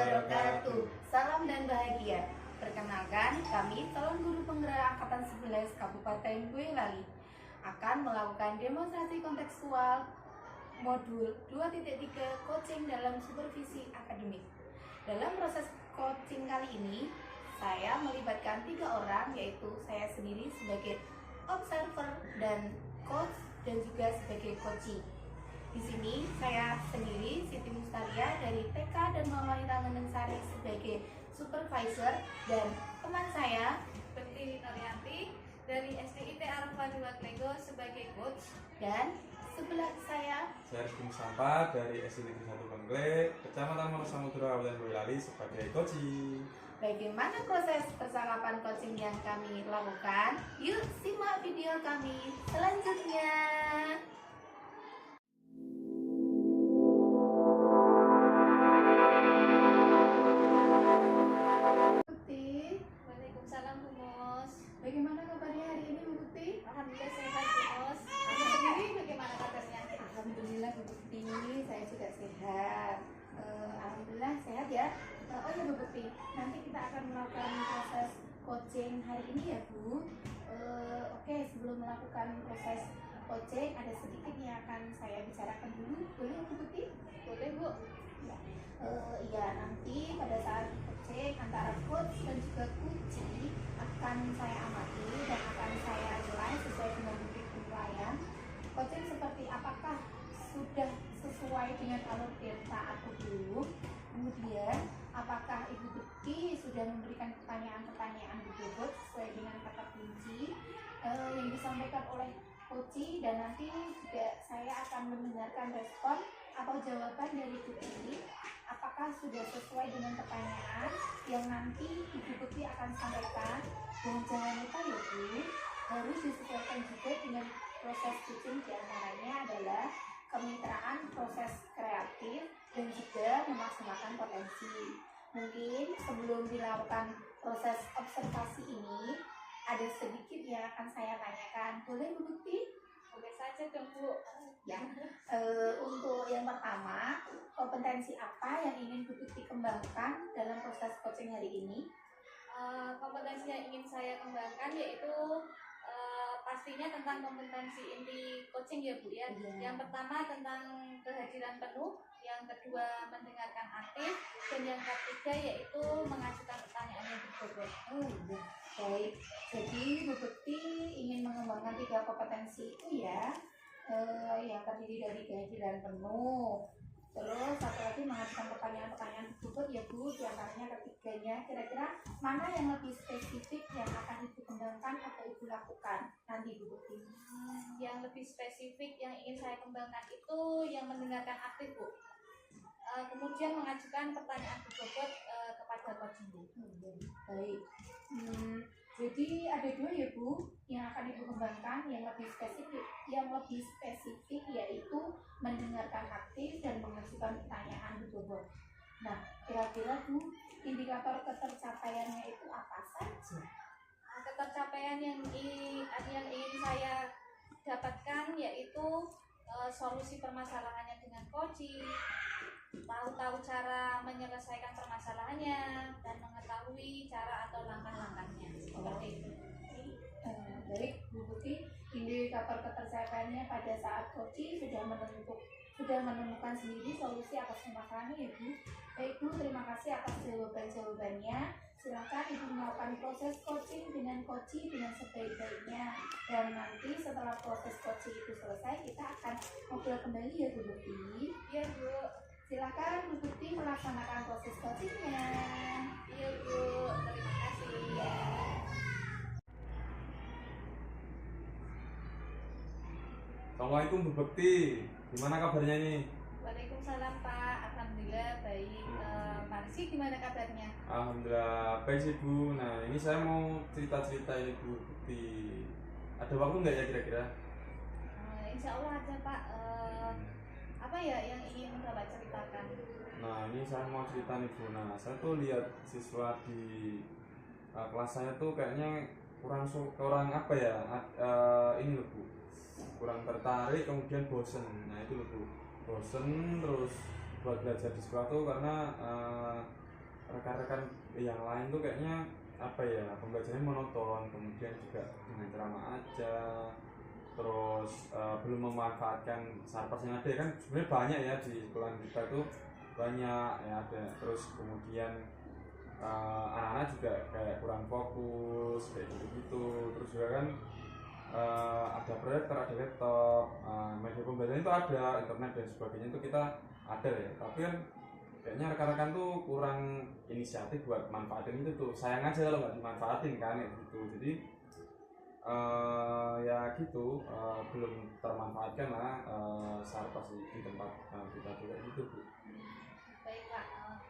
wabarakatuh. Salam dan bahagia. Perkenalkan, kami calon guru penggerak Angkatan 11 Kabupaten Boyolali akan melakukan demonstrasi kontekstual modul 2.3 coaching dalam supervisi akademik. Dalam proses coaching kali ini, saya melibatkan 3 orang, yaitu saya sendiri sebagai observer dan coach dan juga sebagai coachee. Di sini saya sendiri, Siti Mustalia dari TK dan Wanita Ngeningsari sebagai supervisor, dan teman saya Pertiwi Norianti dari SDIT Arafah Lego sebagai coach, dan sebelah saya Rizky Mustafa dari SDIT 1 Bengkle, Kecamatan Wonosamudra, Kabupaten Boyolali sebagai coachee. Bagaimana proses percakapan coaching yang kami lakukan? Yuk simak video kami selanjutnya. Bukti, Waalaikumsalam Bu Mus. bagaimana kabarnya hari ini Bu Bukti? Alhamdulillah sehat Bu Mus. Aku sendiri bagaimana kabarnya? Alhamdulillah Bu Bukti, saya juga sehat. Alhamdulillah sehat ya. Oh ya Bu Bukti, nanti kita akan melakukan proses coaching hari ini ya Bu. Oke, sebelum melakukan proses coaching ada sedikit yang akan saya bicarakan dulu. Boleh Bu Bukti? Boleh Bu. Ya, iya, nanti pada saat coaching antara coach dan juga coachee akan saya amati dan akan saya nilai sesuai dengan bukti penilaian. Coaching seperti apakah sudah sesuai dengan alur delta atau belum. Kemudian apakah Ibu Bukti sudah memberikan pertanyaan-pertanyaan berbobot sesuai dengan kata kunci yang disampaikan oleh coachee, dan nanti juga saya akan mendengarkan respon atau jawaban dari Bukti apakah sudah sesuai dengan pertanyaan yang nanti Ibu Bukti akan sampaikan. Dan jangan lupa ya Bu, harus disesuaikan juga dengan proses coaching, diantaranya adalah kemitraan, proses kreatif, dan juga memaksimalkan potensi. Mungkin sebelum dilakukan proses observasi ini ada sedikit yang akan saya tanyakan. Boleh Bu Bukti? Boleh saja dong Bu. Ya, untuk yang pertama, kompetensi apa yang ingin Bu Bukti kembangkan dalam proses coaching hari ini? Kompetensi yang ingin saya kembangkan yaitu pastinya tentang kompetensi inti coaching ya Bu ya. Iya. Yang pertama tentang kehadiran penuh, yang kedua mendengarkan aktif, dan yang ketiga yaitu mengajukan pertanyaan yang berbobot. Oh iya, baik. Jadi Bu Bukti ingin mengembangkan 3 kompetensi itu ya, yang terdiri dari kehadiran penuh. Terus satu lagi mengajukan pertanyaan-pertanyaan berbobot ya Bu, diantaranya ketiganya. Kira-kira mana yang lebih spesifik yang akan Ibu kembangkan atau Ibu lakukan nanti Bu Bukti? Yang lebih spesifik yang ingin saya kembangkan itu yang mendengarkan aktif Bu. Kemudian mengajukan pertanyaan berbobot kepada coaching Bu. Baik. Jadi ada 2 ya Bu yang akan Ibu kembangkan. Yang lebih spesifik yaitu mendengarkan aktif dan mengajukan pertanyaan berbobot. Nah, kira-kira Bu, indikator ketercapaiannya itu apa saja? Ketercapaian yang ingin saya dapatkan yaitu solusi permasalahannya dengan coaching, tahu cara menyelesaikan permasalahannya, dan mengetahui cara atau langkah-langkahnya. Seperti itu. Baik Bu Bukti, indikator ketercapaiannya pada saat coaching sudah menemukan sendiri solusi atas permasalahannya ya Bu. Baik Bu, terima kasih atas jawabannya. Silakan Ibu melakukan proses coaching dengan coachee dengan sebaik-baiknya, dan nanti setelah proses coaching itu selesai kita akan ngobrol kembali ya Bu Bukti. Iya Bu. Silakan Bu Bukti melaksanakan proses coachingnya. Iya Bu. Terima kasih. Ya. Assalamualaikum Bu Bekti, gimana kabarnya nih? Waalaikumsalam Pak. Alhamdulillah baik. Pak Rizky gimana kabarnya? Alhamdulillah baik sih Bu. Nah ini saya mau cerita-cerita ini Bu Bekti. Ada waktu nggak ya kira-kira? Insya Allah ada Pak. Apa ya yang ingin Bapak ceritakan? Nah ini saya mau cerita nih Bu. Nah saya tuh lihat siswa di kelas saya tuh kayaknya kurang apa ya? Ini loh Bu, kurang tertarik, kemudian bosen. Nah itu loh Bu, bosen terus buat belajar di sekolah tuh karena rekan-rekan yang lain tuh kayaknya apa ya, pembelajarannya monoton, kemudian juga dengan ceramah aja, terus belum memanfaatkan sarpas yang ada kan sebenarnya banyak ya di sekolah kita tuh banyak ya ada, terus kemudian anak-anak juga kayak kurang fokus kayak gitu-gitu, terus juga kan ada proyektor, ada laptop, media pembelajaran itu ada, internet dan sebagainya itu kita ada ya, tapi kan kayaknya rekan-rekan tuh kurang inisiatif buat manfaatin itu tuh, sayang aja kalau nggak dimanfaatin kan ya gitu. Jadi ya gitu, belum termanfaatkan lah sarpas di tempat kita juga gitu Bu. Baik Pak,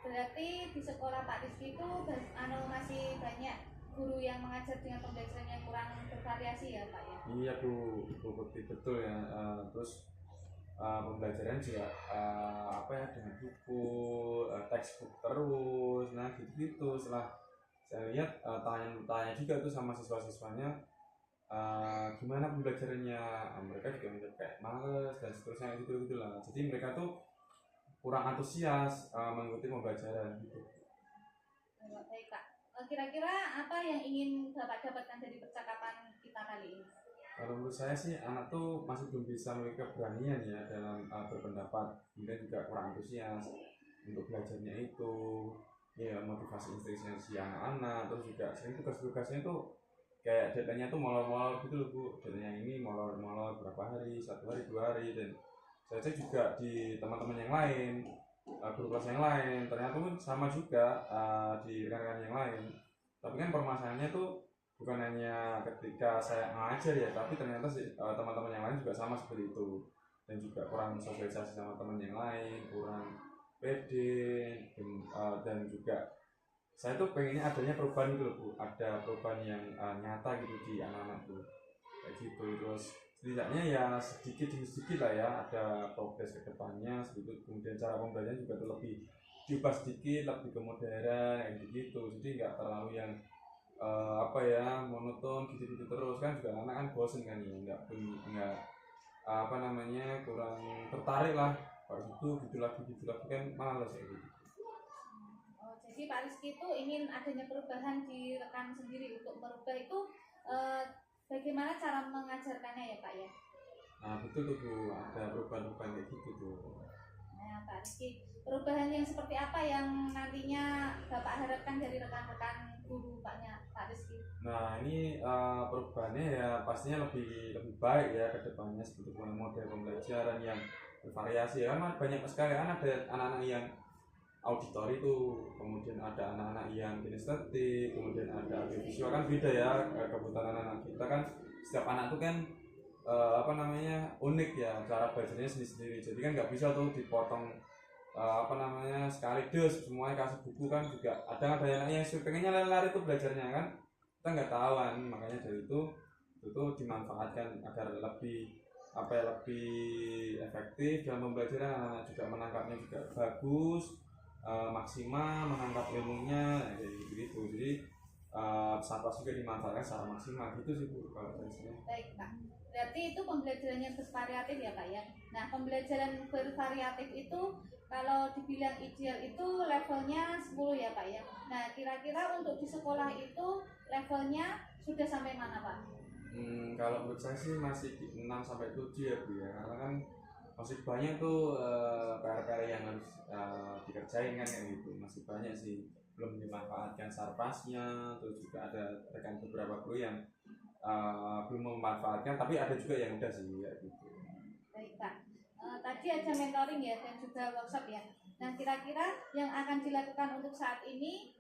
berarti di sekolah Pak Rizky itu masih banyak guru yang mengajar dengan pembelajaran yang kurang bervariasi ya Pak ya? Iya Bu, betul ya. Terus pembelajaran juga apa ya, dengan buku, textbook terus, nah gitu-gitu. Setelah saya lihat tanya juga tuh sama siswa-siswanya, gimana pembelajarannya, mereka juga menjawab kayak males dan seterusnya gitu lah. Jadi mereka tuh kurang antusias mengikuti pembelajaran gitu. Baik Kak, kira-kira apa yang ingin Bapak dapatkan dari percakapan kita kali ini? Kalau menurut saya sih anak tuh masih belum bisa memiliki keberanian ya dalam berpendapat, kemudian juga kurang antusias untuk belajarnya itu, ya motivasi instruksinya si anak-anak, terus juga sering tugas-tugasnya tuh kayak deadline-nya tuh molor-molor gitu loh Bu, deadline-nya ini molor-molor berapa hari, 1 hari 2 hari, dan saya cek juga di teman-teman yang lain, guru kelas yang lain, ternyata pun sama juga di rekan-rekan yang lain, tapi kan permasalahannya tuh bukan hanya ketika saya ngajar ya, tapi ternyata sih teman-teman yang lain juga sama seperti itu, dan juga kurang sosialisasi sama teman yang lain, kurang pede, dan juga saya tuh pengennya adanya perubahan gitu loh Bu, ada perubahan yang nyata gitu di anak-anak tuh kayak gitu. Terus setidaknya ya sedikit demi sedikit lah ya ada progres ke depannya sedikit, kemudian cara pembelajaran juga tuh lebih diubah sedikit, lebih ke modern kayak gitu, jadi nggak terlalu yang apa ya, monoton gitu-gitu terus kan, juga anak kan bosen kan ya, nggak apa namanya, kurang tertarik lah kalau gitu lagi kan malas ya gitu. Jadi Pak Rizky itu ingin adanya perubahan di rekan sendiri. Untuk merubah itu bagaimana cara mengajarkannya ya Pak ya? Nah betul tuh Bu, ada perubahan-perubahan kayak gitu tuh. Nah Pak Rizky, perubahan yang seperti apa yang nantinya Bapak harapkan dari rekan-rekan guru Pak Rizky? Nah ini perubahannya ya pastinya lebih baik ya ke depannya, seperti model pembelajaran yang bervariasi ya, kan banyak sekali kan, ada anak-anak yang auditori itu, kemudian ada anak-anak yang kinestetik, kemudian ada audiovisual, kan beda ya kebutuhan anak-anak kita kan, setiap anak tuh kan apa namanya, unik ya cara belajarnya sendiri-sendiri, jadi kan nggak bisa tuh dipotong apa namanya sekaligus semuanya kasih buku, kan juga ada yang pengennya lari-lari tuh belajarnya kan, kita nggak tahu kan, makanya dari itu dimanfaatkan agar lebih apa ya, lebih efektif dalam pembelajaran, anak-anak juga menangkapnya juga bagus, maksimal menangkap ilmunya kayak gitu. Jadi sarpas juga dimanfaatkan secara maksimal gitu sih Bu kalau saya. Baik Pak, berarti itu pembelajaran yang bervariatif ya Pak ya. Nah pembelajaran bervariatif itu kalau dibilang ideal itu levelnya 10 ya Pak ya. Nah kira-kira untuk di sekolah itu levelnya sudah sampai mana Pak? Kalau menurut saya sih masih di 6 sampai 7 ya Bu ya, karena kan masih banyak tuh PR-PR yang harus dikerjain kan kayak gitu, masih banyak sih belum dimanfaatkan sarpasnya, terus juga ada rekan beberapa guru yang belum memanfaatkan, tapi ada juga yang udah sih ya gitu. Baik Pak, tadi ada mentoring ya dan juga workshop ya. Nah kira-kira yang akan dilakukan untuk saat ini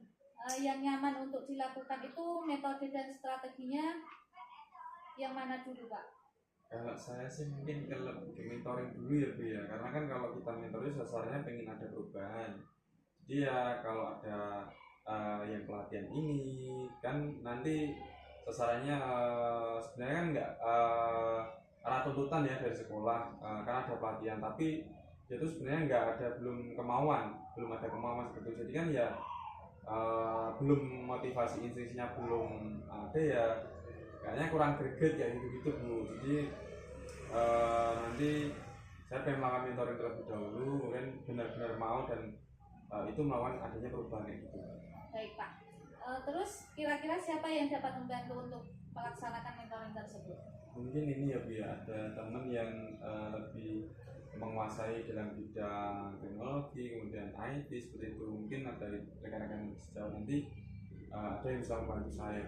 yang nyaman untuk dilakukan itu metode dan strateginya yang mana dulu Pak? Kalau saya sih mungkin kalau ke mentoring dulu ya Bu ya, karena kan kalau kita mentoring sasarannya pengen ada perubahan, jadi ya kalau ada yang pelatihan ini kan nanti sasarannya sebenarnya kan nggak arah tuntutan ya dari sekolah, karena ada pelatihan, tapi itu sebenarnya nggak ada, belum ada kemauan seperti itu, jadi kan ya belum motivasi instruksinya belum ada ya, kayaknya kurang greget ya gitu Bu. Jadi nanti saya pengen melakukan mentoring terlebih dahulu, mungkin benar-benar mau dan itu melawan adanya perubahan itu. Baik Pak. Terus kira-kira siapa yang dapat membantu untuk melaksanakan mentoring tersebut? Mungkin ini ya Bu ya, ada teman yang lebih menguasai dalam bidang teknologi, kemudian IT seperti itu. Mungkin ada rekan-rekan sejauh nanti ada yang bisa membantu saya.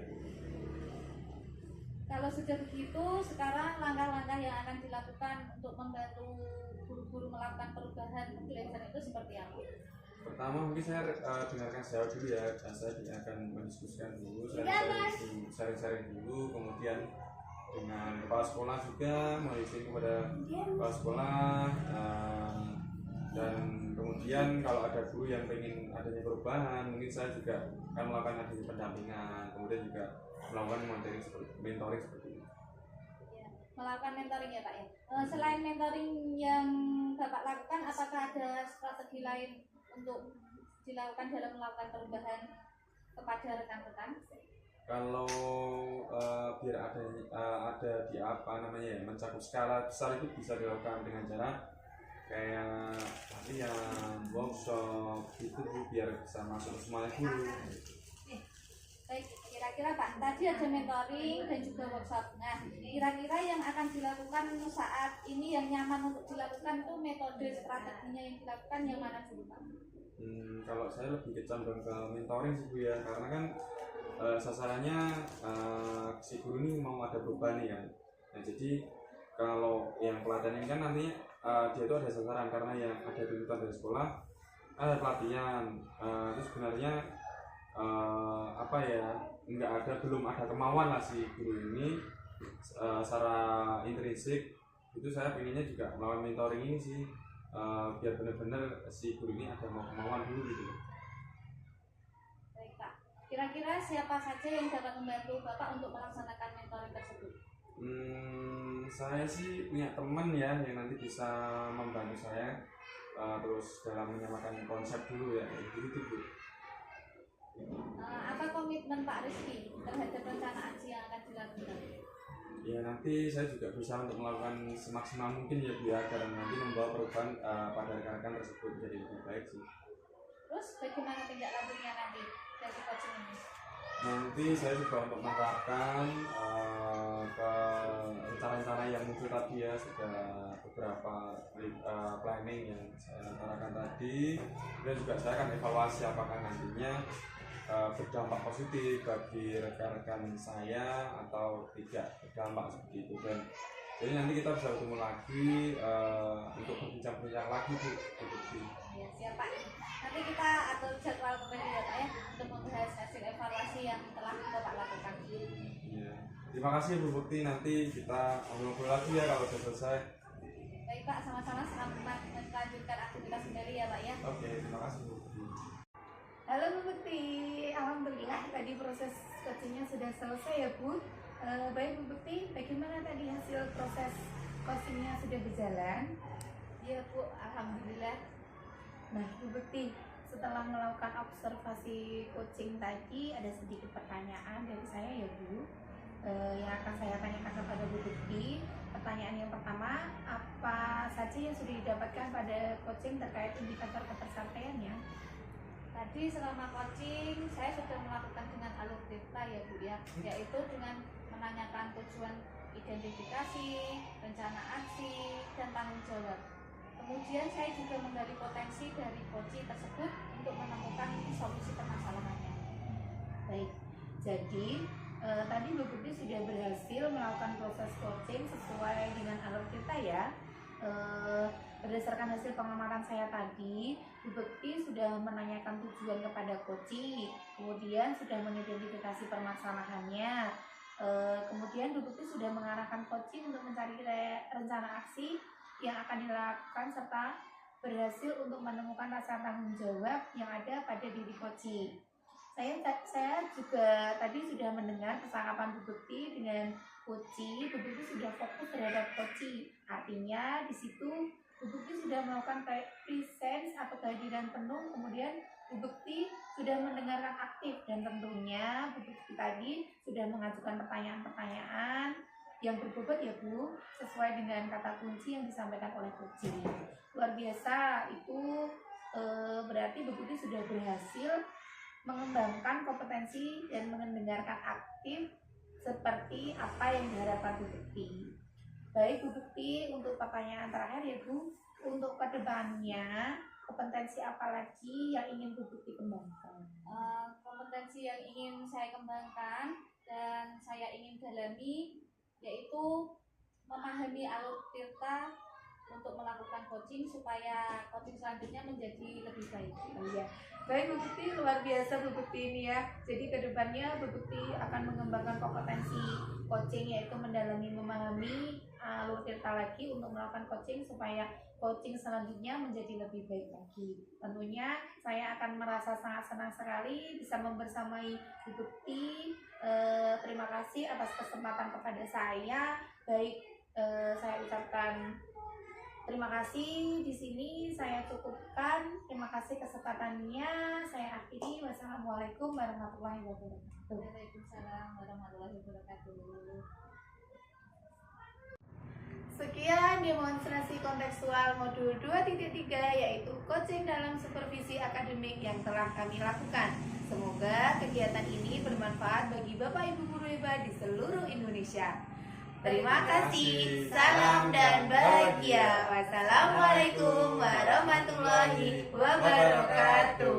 Kalau sudah begitu, sekarang langkah-langkah yang akan dilakukan untuk membantu guru-guru melakukan perubahan pembelajaran itu seperti apa? Pertama mungkin saya dengarkan sejauh dulu ya, saya akan mendiskusikan dulu, sharing-sharing dulu, kemudian dengan kepala sekolah juga, mengisi kepada kepala sekolah, dan kemudian kalau ada guru yang ingin adanya perubahan, mungkin saya juga akan melakukan adanya pendampingan, kemudian juga melakukan mentoring seperti itu. Ya, melakukan mentoring ya Pak ya. Selain mentoring yang Bapak lakukan, apakah ada strategi lain untuk dilakukan dalam melakukan perubahan kepada rekan-rekan? Kalau biar ada di apa namanya ya, mencakup skala besar itu bisa dilakukan dengan cara kayak latihan, workshop gitu Bu, biar bisa masuk ke semuanya dulu. Baik, kira-kira Pak, tadi ada mentoring dan juga workshop. Nah, kira-kira yang akan dilakukan saat ini yang nyaman untuk dilakukan itu metode strateginya yang dilakukan yang mana dulu Pak? Kalau saya lebih condong ke mentoring sih Bu ya, karena kan sasarannya si guru ini mau ada perubahan nih kan. Nah, jadi kalau yang pelatihan ini kan nantinya dia itu ada sasaran, karena yang ada tuntutan dari sekolah ada pelatihan, terus sebenarnya apa ya, belum ada kemauan lah si guru ini secara intrinsik. Itu saya pengennya juga melawan mentoring ini sih, biar benar-benar si guru ini ada kemauan dulu gitu. Baik Pak, kira-kira siapa saja yang dapat membantu Bapak untuk melaksanakan mentoring tersebut? Saya sih punya teman ya yang nanti bisa membantu saya terus dalam menyamakan konsep dulu ya, gitu Bu. Apa komitmen Pak Rizky terhadap rencana aksi yang akan dilakukan? Ya nanti saya juga berusaha untuk melakukan semaksimal mungkin ya Bu ya, agar nanti membawa perubahan pada rekan-rekan tersebut menjadi lebih baik sih. Terus bagaimana tindak lanjutnya nanti dari coaching ini? Nanti saya juga untuk menerapkan ke rencana-rencana yang muncul tadi ya, sudah beberapa planning yang saya utarakan tadi, dan juga saya akan evaluasi apakah nantinya berdampak positif bagi rekan-rekan saya atau tidak berdampak seperti itu. Dan jadi nanti kita bisa bertemu lagi untuk berbincang-bincang lagi Bu. Ya, siap Pak. Nanti kita atur jadwal kembali ya Pak ya untuk membahas hasil evaluasi yang telah Bapak lakukan. Ya. Terima kasih Bu Bukti, nanti kita ngobrol lagi ya kalau sudah selesai. Baik Pak, sama-sama, selamat melanjutkan aktivitas kembali ya Pak ya. Oke, terima kasih Bu Bukti. Halo Bu Bekti, alhamdulillah tadi proses coachingnya sudah selesai ya Bu. Baik Bu Bekti, bagaimana tadi hasil proses coachingnya sudah berjalan? Iya Bu, alhamdulillah. Nah Bu Bekti, setelah melakukan observasi coaching tadi ada sedikit pertanyaan dari saya ya Bu, yang akan saya tanyakan kepada Bu Bekti. Pertanyaan yang pertama, apa saja yang sudah didapatkan pada coaching terkait indikator ketersantaiannya? Tadi selama coaching saya sudah melakukan dengan alur data ya Bu ya, yaitu dengan menanyakan tujuan identifikasi, rencana aksi, dan tanggung jawab. Kemudian saya juga menggali potensi dari coaching tersebut untuk menemukan solusi permasalahannya. Baik, jadi tadi Bu Bekti sudah berhasil melakukan proses coaching sesuai dengan alur kita ya. Berdasarkan hasil pengamatan saya tadi, Bu Bekti sudah menanyakan tujuan kepada coaching, kemudian sudah mengidentifikasi permasalahannya, kemudian Bu Bekti sudah mengarahkan coaching untuk mencari rencana aksi yang akan dilakukan serta berhasil untuk menemukan rasa tanggung jawab yang ada pada diri coaching. Saya juga tadi sudah mendengar kesangkapan Bu Bekti dengan coaching. Bu Bekti sudah fokus terhadap coaching. Artinya di situ Bu Bekti sudah melakukan presence atau kehadiran penuh. Kemudian Bu Bekti sudah mendengarkan aktif dan tentunya Bu Bekti tadi sudah mengajukan pertanyaan-pertanyaan yang berbobot ya Bu, sesuai dengan kata kunci yang disampaikan oleh coaching. Luar biasa, itu berarti Bu Putih sudah berhasil mengembangkan kompetensi dan mendengarkan aktif seperti apa yang diharapkan Bu Putih. Baik Bu Putih, untuk pertanyaan terakhir ya Bu, untuk kedepannya kompetensi apa lagi yang ingin Bu Putih kembangkan? Kompetensi yang ingin saya kembangkan dan saya ingin dalami yaitu memahami alur tirta untuk melakukan coaching supaya coaching selanjutnya menjadi lebih baik. Iya. Baik Bu Putih, luar biasa Bu Putih ini ya. Jadi kedepannya Bu Putih akan mengembangkan kompetensi coaching, yaitu mendalami memahami alur tirta lagi untuk melakukan coaching supaya coaching selanjutnya menjadi lebih baik lagi. Tentunya saya akan merasa sangat senang sekali bisa membersamai Bu Putih. Terima kasih atas kesempatan kepada saya. Baik, saya ucapkan terima kasih. Di sini saya cukupkan. Terima kasih kesempatannya. Saya akhiri. Wassalamualaikum warahmatullahi wabarakatuh. Waalaikumsalam warahmatullahi wabarakatuh. Sekian demonstrasi kontekstual modul 2.3 yaitu coaching dalam supervisi akademik yang telah kami lakukan. Semoga kegiatan ini bermanfaat bagi Bapak Ibu guru hebat di seluruh Indonesia. Terima kasih, salam dan bahagia. Wassalamualaikum warahmatullahi wabarakatuh.